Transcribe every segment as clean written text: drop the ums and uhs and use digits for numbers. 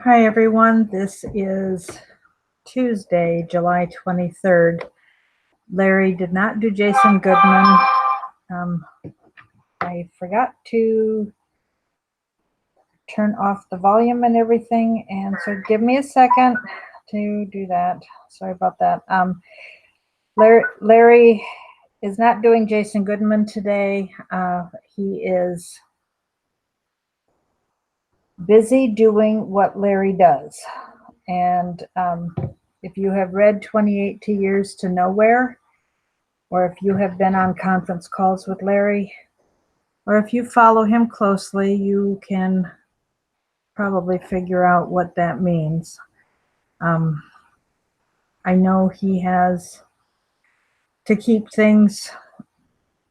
Hi everyone, this is Tuesday, July 23rd. Larry did not do Jason Goodman. I forgot to turn off the volume and everything, and so give me a second to do that. Sorry about that. Larry is not doing Jason Goodman today. He is busy doing what Larry does. And if you have read 28 Years to Nowhere, or if you have been on conference calls with Larry, or if you follow him closely, you can probably figure out what that means. I know he has to keep things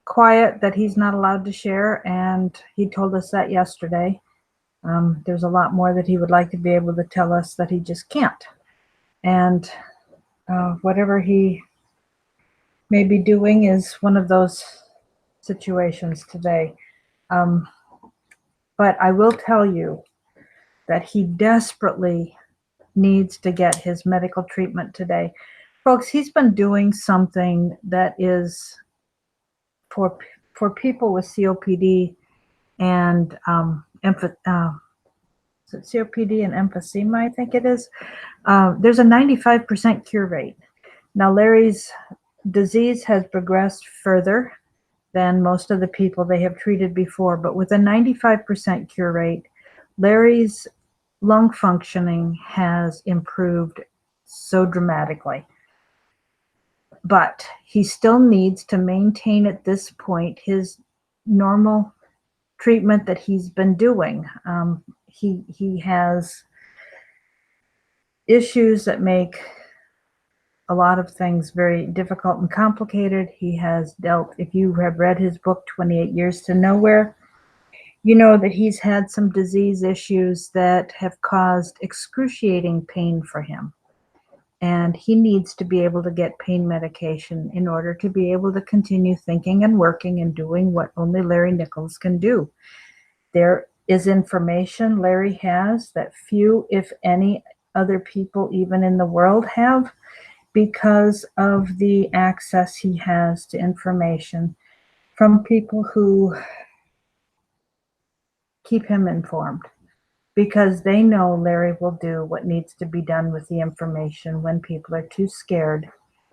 quiet that he's not allowed to share, and he told us that yesterday. There's a lot more that he would like to be able to tell us that he just can't. And whatever he may be doing is one of those situations today. But I will tell you that he desperately needs to get his medical treatment today. Folks, he's been doing something that is for people with COPD and is it COPD and emphysema, I think it is. There's a 95% cure rate. Now, Larry's disease has progressed further than most of the people they have treated before, but with a 95% cure rate, Larry's lung functioning has improved so dramatically. But he still needs to maintain at this point his normal treatment that he's been doing. He has issues that make a lot of things very difficult and complicated. He has dealt, if you have read his book, 28 Years to Nowhere, you know that he's had some disease issues that have caused excruciating pain for him. And he needs to be able to get pain medication in order to be able to continue thinking and working and doing what only Larry Nichols can do. There is information Larry has that few, if any, other people even in the world have, because of the access he has to information from people who keep him informed, because they know Larry will do what needs to be done with the information when people are too scared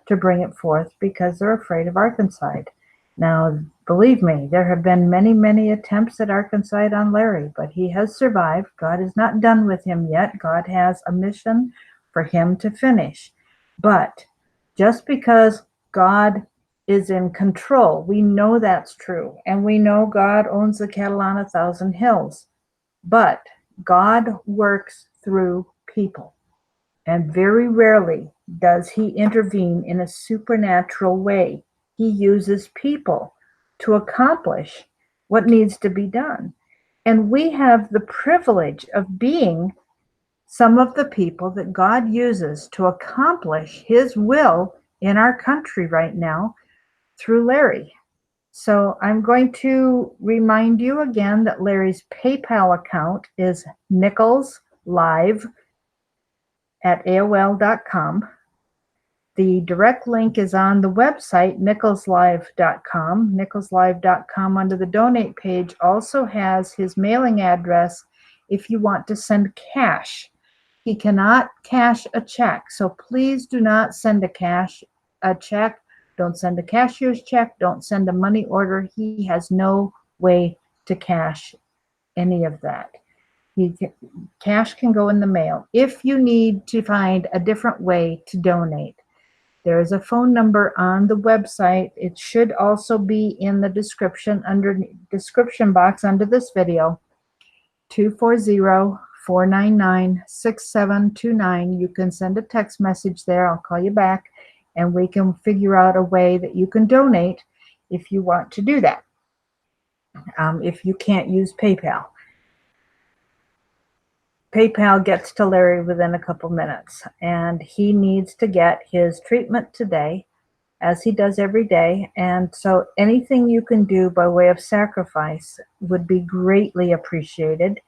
to bring it forth because they're afraid of Arkancide. Now, believe me, there have been many, many attempts at Arkancide on Larry, but he has survived. God is not done with him yet. God has a mission for him to finish. But just because God is in control, we know that's true. And we know God owns the cattle on 1,000 hills. But God works through people. And very rarely does he intervene in a supernatural way. He uses people to accomplish what needs to be done. And we have the privilege of being some of the people that God uses to accomplish his will in our country right now through Larry. So I'm going to remind you again that Larry's PayPal account is nicholslive@aol.com. The direct link is on the website, nicholslive.com. Nicholslive.com under the donate page also has his mailing address if you want to send cash. He cannot cash a check, so please do not send a check. Don't send a cashier's check. Don't send a money order. He has no way to cash any of that. Cash can go in the mail. If you need to find a different way to donate, there is a phone number on the website. It should also be in the description box under this video, 240-499-6729. You can send a text message there. I'll call you back, and we can figure out a way that you can donate if you want to do that, if you can't use PayPal. PayPal gets to Larry within a couple minutes, and he needs to get his treatment today, as he does every day. And so anything you can do by way of sacrifice would be greatly appreciated.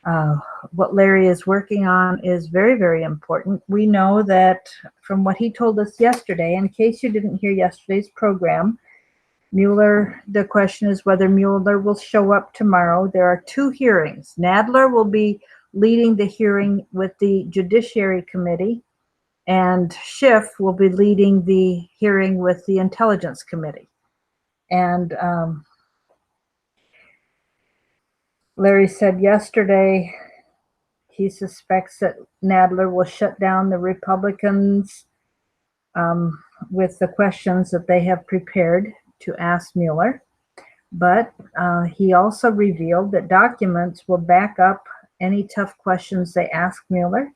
Uh, what Larry is working on is very, very important. We know that from what he told us yesterday, in case you didn't hear yesterday's program, Mueller, the question is whether Mueller will show up tomorrow. There are two hearings. Nadler will be leading the hearing with the Judiciary Committee, and Schiff will be leading the hearing with the Intelligence Committee. And Larry said yesterday he suspects that Nadler will shut down the Republicans with the questions that they have prepared to ask Mueller. But he also revealed that documents will back up any tough questions they ask Mueller.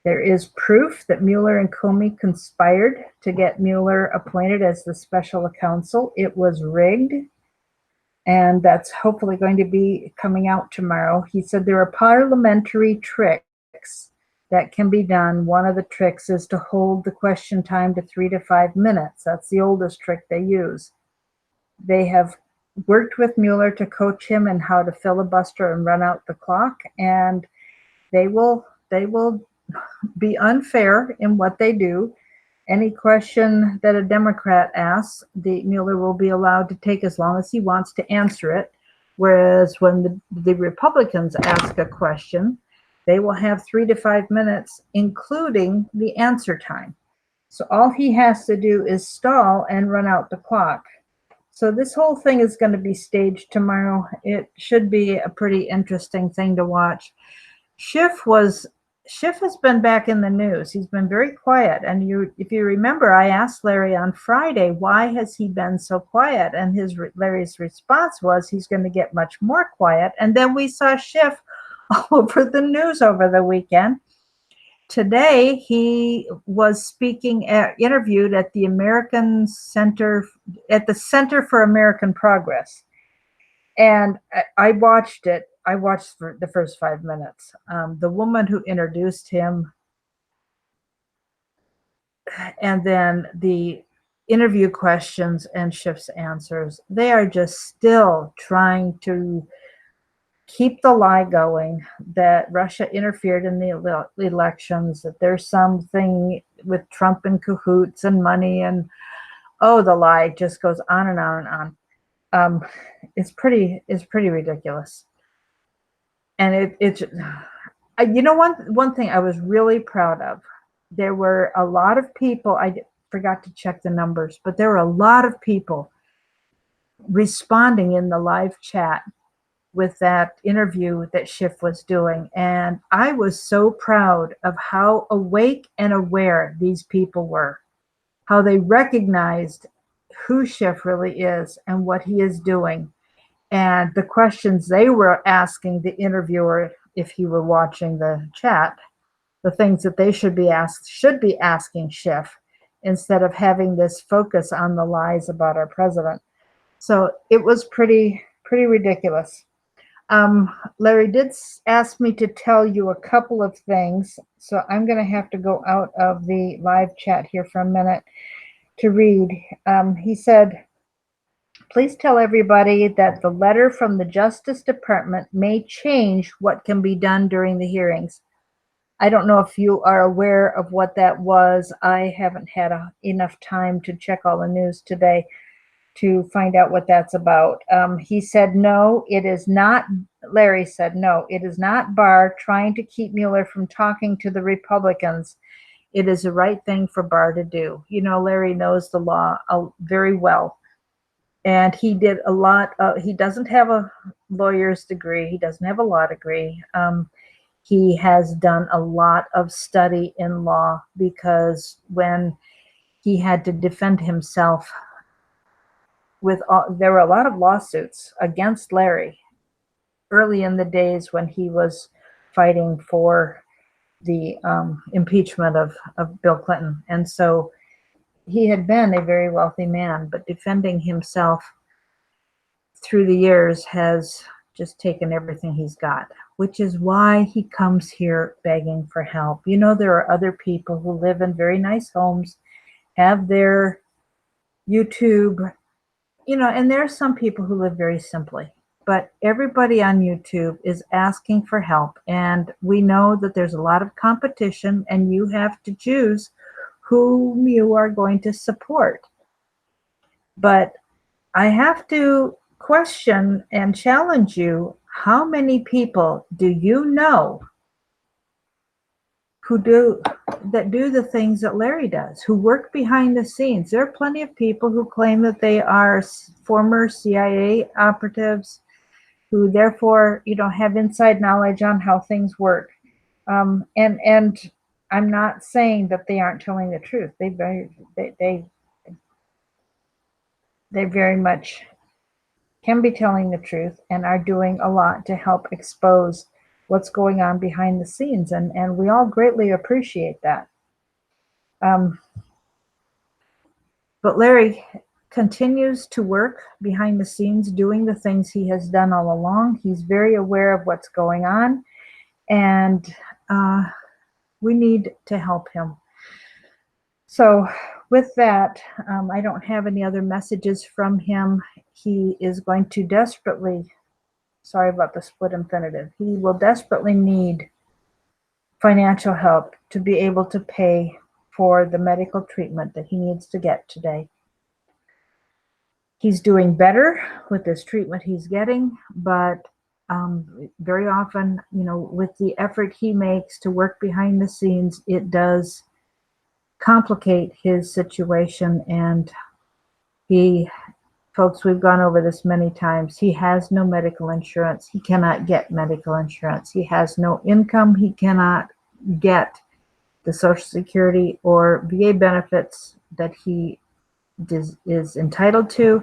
There is proof that Mueller and Comey conspired to get Mueller appointed as the special counsel. It was rigged, and that's hopefully going to be coming out tomorrow. He said there are parliamentary tricks that can be done. One of the tricks is to hold the question time to 3 to 5 minutes. That's the oldest trick they use. They have worked with Mueller to coach him in how to filibuster and run out the clock, and they will be unfair in what they do. Any question that a Democrat asks, the Mueller will be allowed to take as long as he wants to answer it. Whereas when the Republicans ask a question, they will have 3 to 5 minutes, including the answer time. So all he has to do is stall and run out the clock. So this whole thing is going to be staged tomorrow. It should be a pretty interesting thing to watch. Schiff has been back in the news. He's been very quiet. And if you remember, I asked Larry on Friday, why has he been so quiet? And Larry's response was he's going to get much more quiet. And then we saw Schiff all over the news over the weekend. Today, he was interviewed at the Center for American Progress. And I watched it. I watched for the first 5 minutes. The woman who introduced him, and then the interview questions and Schiff's answers, they are just still trying to keep the lie going that Russia interfered in the elections, that there's something with Trump and cahoots and money, and the lie just goes on and on and on. It's pretty ridiculous. And it's one thing I was really proud of. There were a lot of people, I forgot to check the numbers, but there were a lot of people responding in the live chat with that interview that Schiff was doing. And I was so proud of how awake and aware these people were, how they recognized who Schiff really is and what he is doing. And the questions they were asking the interviewer, if he were watching the chat, the things that they should be asking Schiff, instead of having this focus on the lies about our president. So it was pretty ridiculous. Larry did ask me to tell you a couple of things, so I'm going to have to go out of the live chat here for a minute to read. He said, please tell everybody that the letter from the Justice Department may change what can be done during the hearings. I don't know if you are aware of what that was. I haven't had enough time to check all the news today to find out what that's about. He said, no, it is not. Larry said, no, it is not Barr trying to keep Mueller from talking to the Republicans. It is the right thing for Barr to do. Larry knows the law very well. And he did a lot. He doesn't have a lawyer's degree. He doesn't have a law degree. He has done a lot of study in law, because when he had to defend himself there were a lot of lawsuits against Larry early in the days when he was fighting for the impeachment of Bill Clinton. And so he had been a very wealthy man, but defending himself through the years has just taken everything he's got, which is why he comes here begging for help. There are other people who live in very nice homes, have their YouTube, and there are some people who live very simply, but everybody on YouTube is asking for help. And we know that there's a lot of competition, and you have to choose whom you are going to support. But I have to question and challenge you. How many people do you know who do the things that Larry does, who work behind the scenes? There are plenty of people who claim that they are former CIA operatives, who therefore, have inside knowledge on how things work. And I'm not saying that they aren't telling the truth. They very much can be telling the truth and are doing a lot to help expose what's going on behind the scenes. And we all greatly appreciate that. But Larry continues to work behind the scenes, doing the things he has done all along. He's very aware of what's going on, and we need to help him. So with that, I don't have any other messages from him. He is going to desperately, sorry about the split infinitive, he will desperately need financial help to be able to pay for the medical treatment that he needs to get today. He's doing better with this treatment he's getting, but very often, with the effort he makes to work behind the scenes, it does complicate his situation. And folks, we've gone over this many times, he has no medical insurance. He cannot get medical insurance. He has no income. He cannot get the Social Security or VA benefits that he is entitled to.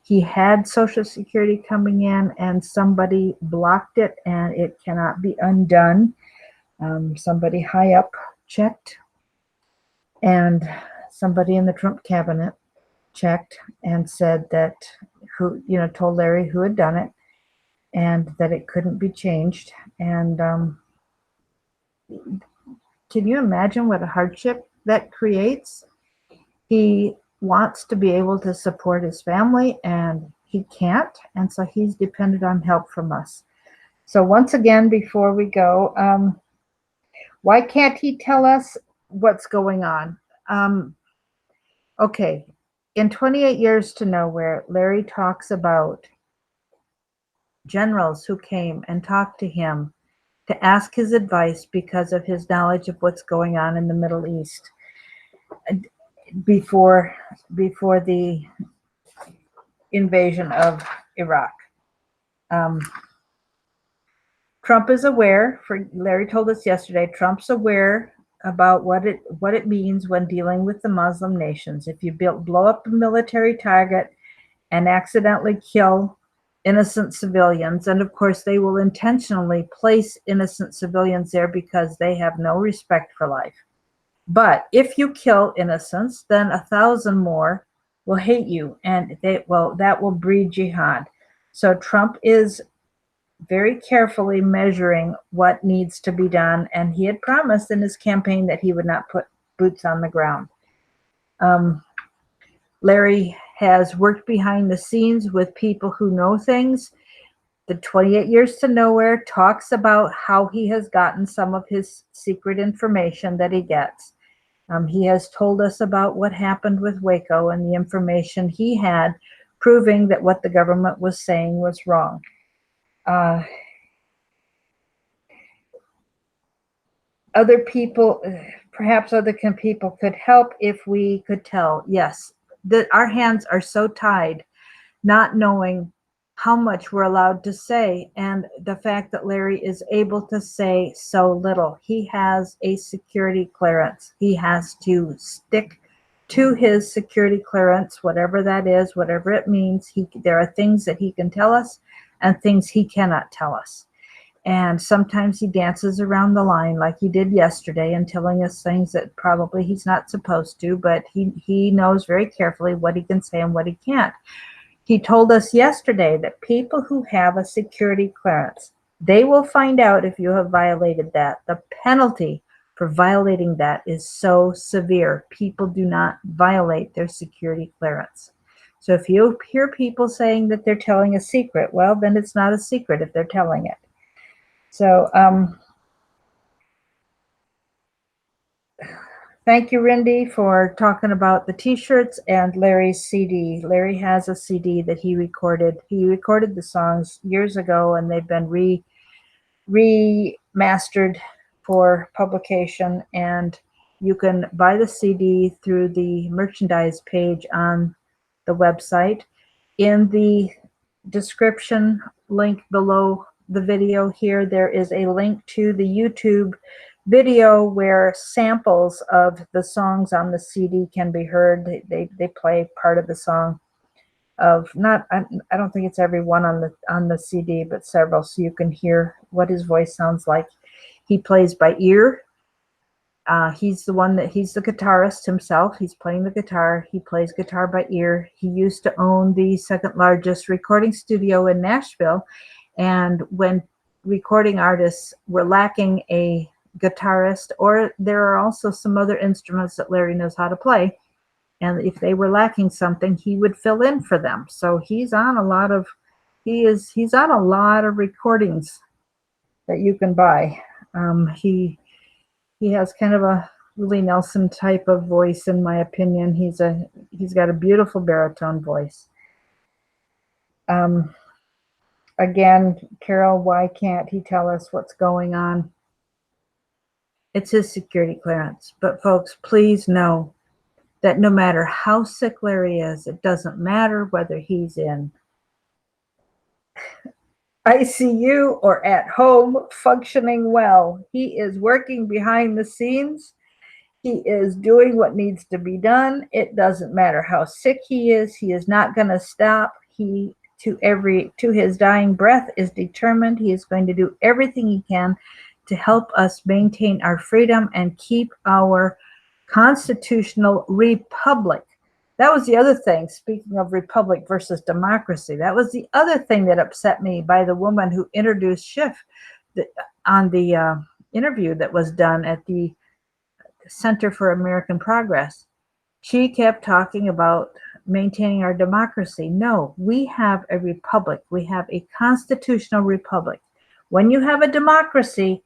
He had Social Security coming in, and somebody blocked it, and it cannot be undone. Somebody high up checked, and somebody in the Trump cabinet checked and said that told Larry who had done it, and that it couldn't be changed. And can you imagine what a hardship that creates? He wants to be able to support his family, and he can't, and so he's dependent on help from us. So once again, before we go, why can't he tell us what's going on? Okay, in 28 Years to Nowhere, Larry talks about generals who came and talked to him to ask his advice because of his knowledge of what's going on in the Middle East before the invasion of Iraq. Trump is aware, Larry told us yesterday, Trump's aware about what it means when dealing with the Muslim nations. If you blow up a military target and accidentally kill innocent civilians, and of course they will intentionally place innocent civilians there because they have no respect for life. But if you kill innocents, then 1,000 more will hate you, and that will breed jihad. So Trump is very carefully measuring what needs to be done, and he had promised in his campaign that he would not put boots on the ground. Larry has worked behind the scenes with people who know things. The 28 Years to Nowhere talks about how he has gotten some of his secret information that he gets. He has told us about what happened with Waco and the information he had proving that what the government was saying was wrong. Other people, perhaps other people could help if we could tell, yes, that our hands are so tied, not knowing how much we're allowed to say, and the fact that Larry is able to say so little. He has a security clearance. He has to stick to his security clearance, whatever that is, whatever it means. There are things that he can tell us and things he cannot tell us. And sometimes he dances around the line like he did yesterday and telling us things that probably he's not supposed to, but he knows very carefully what he can say and what he can't. He told us yesterday that people who have a security clearance, they will find out if you have violated that. The penalty for violating that is so severe. People do not violate their security clearance. So if you hear people saying that they're telling a secret, well, then it's not a secret if they're telling it. So thank you, Rindy, for talking about the T-shirts and Larry's CD. Larry has a CD that he recorded. He recorded the songs years ago, and they've been remastered for publication. And you can buy the CD through the merchandise page on the website. In the description link below the video here, there is a link to the YouTube video where samples of the songs on the CD can be heard. They play part of the song of not I don't think it's every one on the CD, but several, so you can hear what his voice sounds like. He plays by ear. He's the guitarist himself. He's playing the guitar. He plays guitar by ear. He used to own the second largest recording studio in Nashville. And when recording artists were lacking a guitarist, or there are also some other instruments that Larry knows how to play, and if they were lacking something, he would fill in for them. So he's on a lot of recordings that you can buy. He has kind of a Willie Nelson type of voice, in my opinion. He's got a beautiful baritone voice. Again, Carol, why can't he tell us what's going on? It's his security clearance. But folks, please know that no matter how sick Larry is, it doesn't matter whether he's in ICU or at home functioning well. He is working behind the scenes. He is doing what needs to be done. It doesn't matter how sick he is not going to stop. He, to his dying breath, is determined. He is going to do everything he can to help us maintain our freedom and keep our constitutional republic. That was the other thing, speaking of republic versus democracy. That was the other thing that upset me by the woman who introduced Schiff on the interview that was done at the Center for American Progress. She kept talking about maintaining our democracy. No, we have a republic. We have a constitutional republic. When you have a democracy,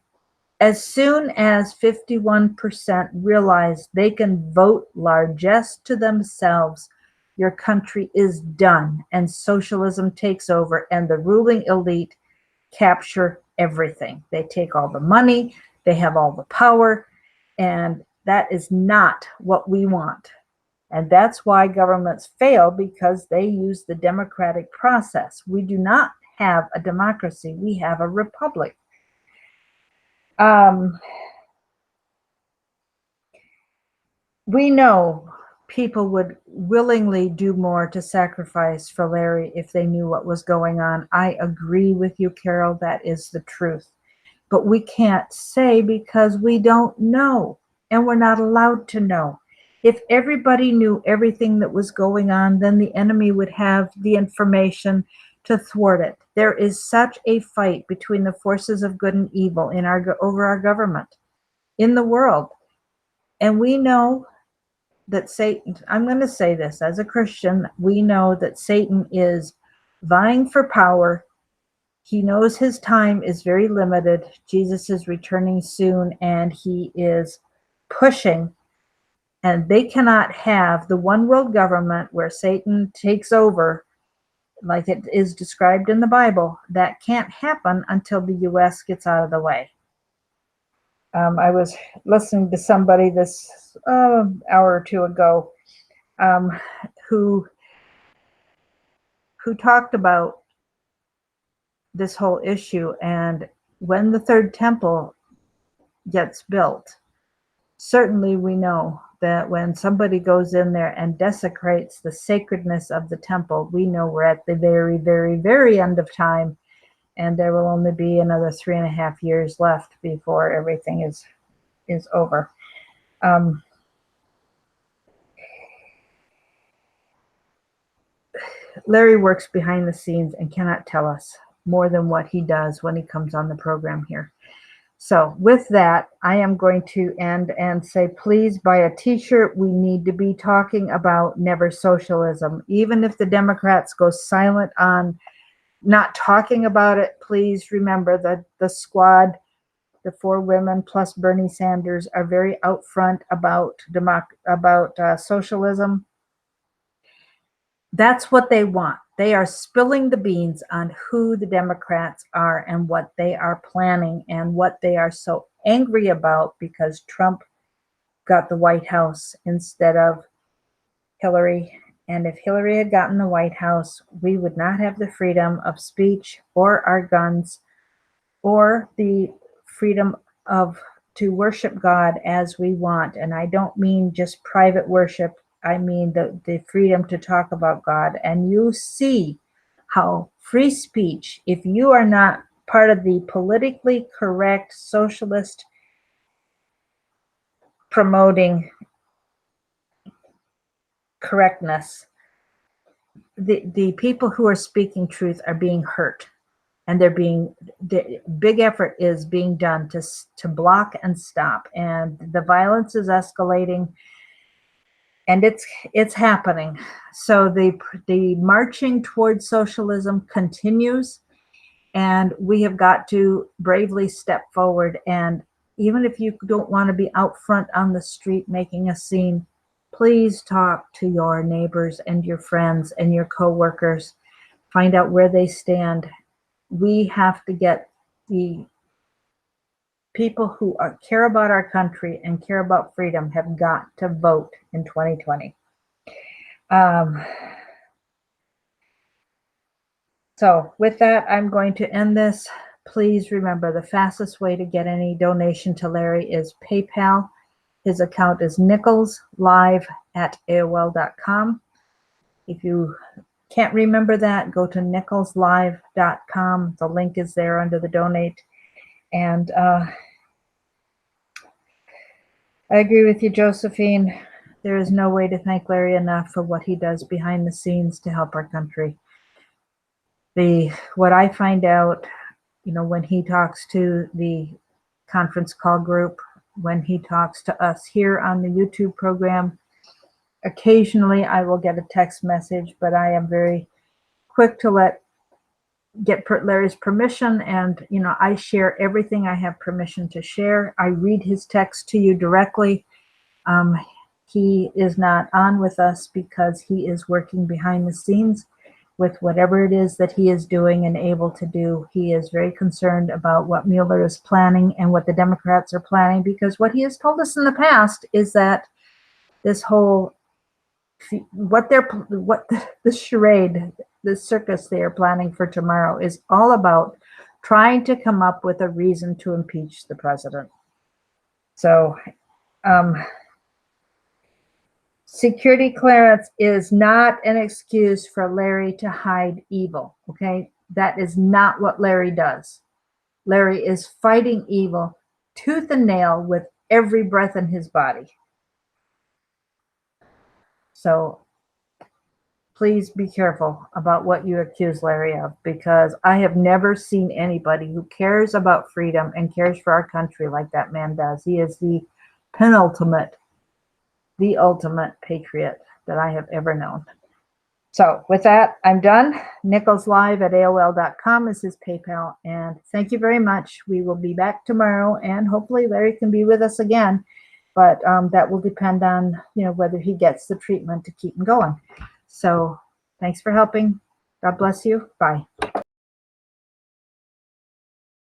as soon as 51% realize they can vote largesse to themselves, your country is done, and socialism takes over, and the ruling elite capture everything. They take all the money, they have all the power, and that is not what we want. And that's why governments fail, because they use the democratic process. We do not have a democracy, we have a republic. We know people would willingly do more to sacrifice for Larry if they knew what was going on. I agree with you, Carol, that is the truth. But we can't say because we don't know, and we're not allowed to know. If everybody knew everything that was going on, then the enemy would have the information to thwart it. There is such a fight between the forces of good and evil over our government in the world. And we know that Satan, I'm going to say this as a Christian, we know that Satan is vying for power. He knows his time is very limited. Jesus is returning soon, and he is pushing. And they cannot have the one world government where Satan takes over, like it is described in the Bible. That can't happen until the U.S. gets out of the way. I was listening to somebody this hour or two ago who talked about this whole issue, and when the third temple gets built, certainly we know that when somebody goes in there and desecrates the sacredness of the temple, we know we're at the very, very, very end of time, and there will only be another 3.5 years left before everything is over. Larry works behind the scenes and cannot tell us more than what he does when he comes on the program here. So with that, I am going to end and say, please buy a t-shirt. We need to be talking about Never Socialism. Even if the Democrats go silent on not talking about it, please remember that the squad, the 4 women plus Bernie Sanders, are very out front about socialism. That's what they want. They are spilling the beans on who the Democrats are and what they are planning and what they are so angry about because Trump got the White House instead of Hillary. And if Hillary had gotten the White House, we would not have the freedom of speech or our guns or the freedom of to worship God as we want. And I don't mean just private worship. I mean the freedom to talk about God. And you see how free speech, if you are not part of the politically correct socialist promoting correctness, the people who are speaking truth are being hurt. And the big effort is being done to block and stop. And the violence is escalating. And it's happening. So the marching towards socialism continues, and we have got to bravely step forward. And even if you don't want to be out front on the street making a scene, please talk to your neighbors and your friends and your coworkers. Find out where they stand. We have to get the people who care about our country and care about freedom have got to vote in 2020. So with that, I'm going to end this. Please remember the fastest way to get any donation to Larry is PayPal. His account is nicholslive@aol.com. If you can't remember that, go to nicholslive.com. The link is there under the donate. And I agree with you, Josephine. There is no way to thank Larry enough for what he does behind the scenes to help our country. What I find out, when he talks to the conference call group, when he talks to us here on the YouTube program, occasionally I will get a text message, but I am very quick to get Larry's permission, and I share everything I have permission to share. I read his text to you directly. He is not on with us because he is working behind the scenes with whatever it is that he is doing and able to do. He is very concerned about what Mueller is planning and what the Democrats are planning, because what he has told us in the past is that this whole the charade, the circus they are planning for tomorrow is all about trying to come up with a reason to impeach the president. So security clearance is not an excuse for Larry to hide evil, okay? That is not what Larry does. Larry is fighting evil tooth and nail with every breath in his body. So please be careful about what you accuse Larry of, because I have never seen anybody who cares about freedom and cares for our country like that man does. He is the ultimate patriot that I have ever known. So with that, I'm done. nicholslive@aol.com is his PayPal. And thank you very much. We will be back tomorrow, and hopefully Larry can be with us again. But that will depend on, whether he gets the treatment to keep him going. So thanks for helping. God bless you. Bye.